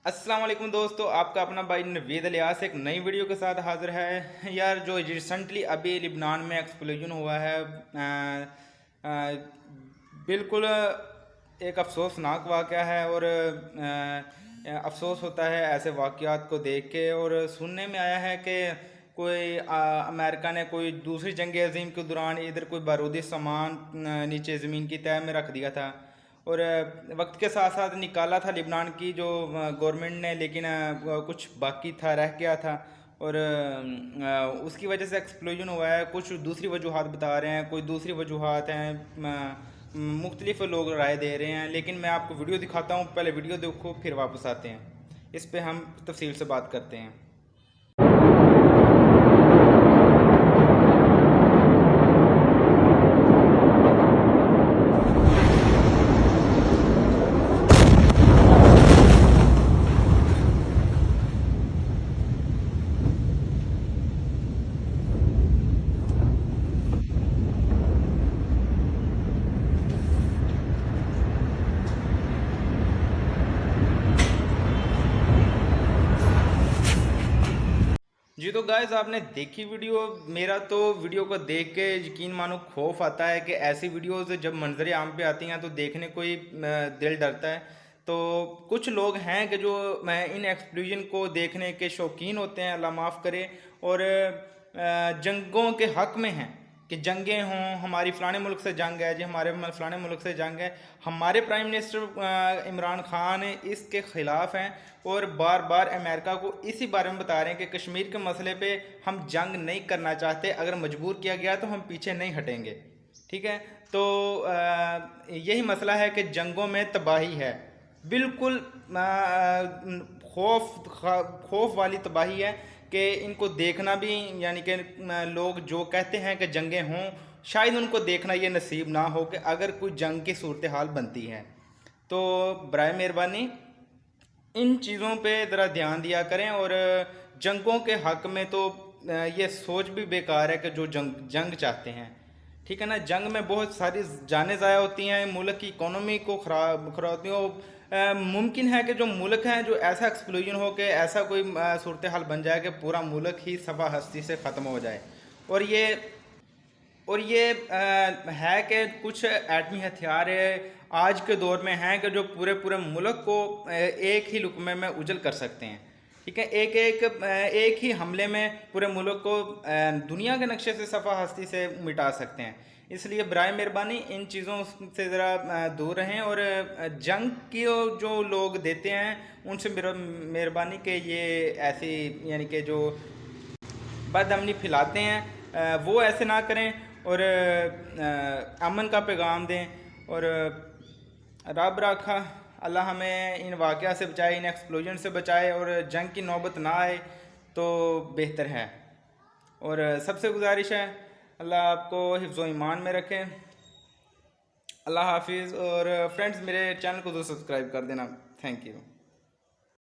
अस्सलाम वालेकुम दोस्तों, आपका अपना भाई नवीद अलियास एक नई वीडियो के साथ हाज़िर है। यार जो रिसेंटली अभी लिबनान में एक्सप्लोजन हुआ है, बिल्कुल एक अफसोसनाक वाक़या है। और अफसोस होता है ऐसे वाक़यात को देख के। और सुनने में आया है कि कोई अमेरिका ने कोई दूसरी जंग अज़ीम के दौरान इधर कोई बारूदी सामान नीचे ज़मीन की तह में रख दिया था। और वक्त के साथ साथ निकाला था लिबनान की जो गवर्नमेंट ने, लेकिन कुछ बाकी था, रह गया था। और उसकी वजह से एक्सप्लोजन हुआ है। कुछ दूसरी वजूहात बता रहे हैं, कोई दूसरी वजूहात हैं, मुख्तलिफ लोग राय दे रहे हैं। लेकिन मैं आपको वीडियो दिखाता हूँ, पहले वीडियो देखो फिर वापस आते हैं, इस पर हम तफसील से बात करते हैं। जी तो गाइस, आपने देखी वीडियो। मेरा तो वीडियो को देख के यकीन मानो खौफ आता है कि ऐसी वीडियोस जब मंजर आम पे आती हैं तो देखने को ही दिल डरता है। तो कुछ लोग हैं कि जो इन एक्सप्लोजन को देखने के शौकीन होते हैं, अल्लाह माफ़ करे, और जंगों के हक में हैं कि जंगें हों, हमारी फ़लाने मुल्क से जंग है जी, हमारे फ़लाने मुल्क से जंग है। हमारे प्राइम मिनिस्टर इमरान खान इसके ख़िलाफ़ हैं और बार बार अमेरिका को इसी बारे में बता रहे हैं कि कश्मीर के मसले पे हम जंग नहीं करना चाहते, अगर मजबूर किया गया तो हम पीछे नहीं हटेंगे। ठीक है, तो यही मसला है कि जंगों में तबाही है, बिल्कुल खौफ वाली तबाही है कि इनको देखना भी, यानी कि लोग जो कहते हैं कि जंगें हों, शायद उनको देखना ये नसीब ना हो कि अगर कोई जंग की सूरत हाल बनती है। तो बराए मेहरबानी इन चीज़ों पे ज़रा ध्यान दिया करें। और जंगों के हक़ में तो ये सोच भी बेकार है कि जो जंग चाहते हैं। ठीक है ना, जंग में बहुत सारी जानें ज़ाया होती हैं, मुल्क की इकोनॉमी को खराब होती है। मुमकिन है कि जो मुल्क हैं, जो ऐसा एक्सप्लोजन हो कि ऐसा कोई सूरत हाल बन जाए कि पूरा मुल्क ही सफा हस्ती से ख़त्म हो जाए। और ये है कि कुछ एटमी हथियार आज के दौर में हैं कि जो पूरे पूरे मुल्क को एक ही लुकमे में उजल कर सकते हैं। ठीक है, एक ही हमले में पूरे मुल्क को दुनिया के नक्शे से सफ़ा हस्ती से मिटा सकते हैं। इसलिए बराए मेहरबानी इन चीज़ों से ज़रा दूर रहें। और जंग की जो लोग देते हैं उनसे मेहरबानी कि ये ऐसी, यानी कि जो बदअमनी फैलाते हैं, वो ऐसे ना करें और अमन का पैगाम दें। और रब रखा अल्लाह हमें इन वाक़या से बचाए, इन एक्सप्लोजन से बचाए और जंग की नौबत ना आए तो बेहतर है। और सबसे गुजारिश है, अल्लाह आपको हिफ्ज़ व ईमान में रखें। अल्लाह हाफिज़। और फ्रेंड्स, मेरे चैनल को तो सब्सक्राइब कर देना। Thank you.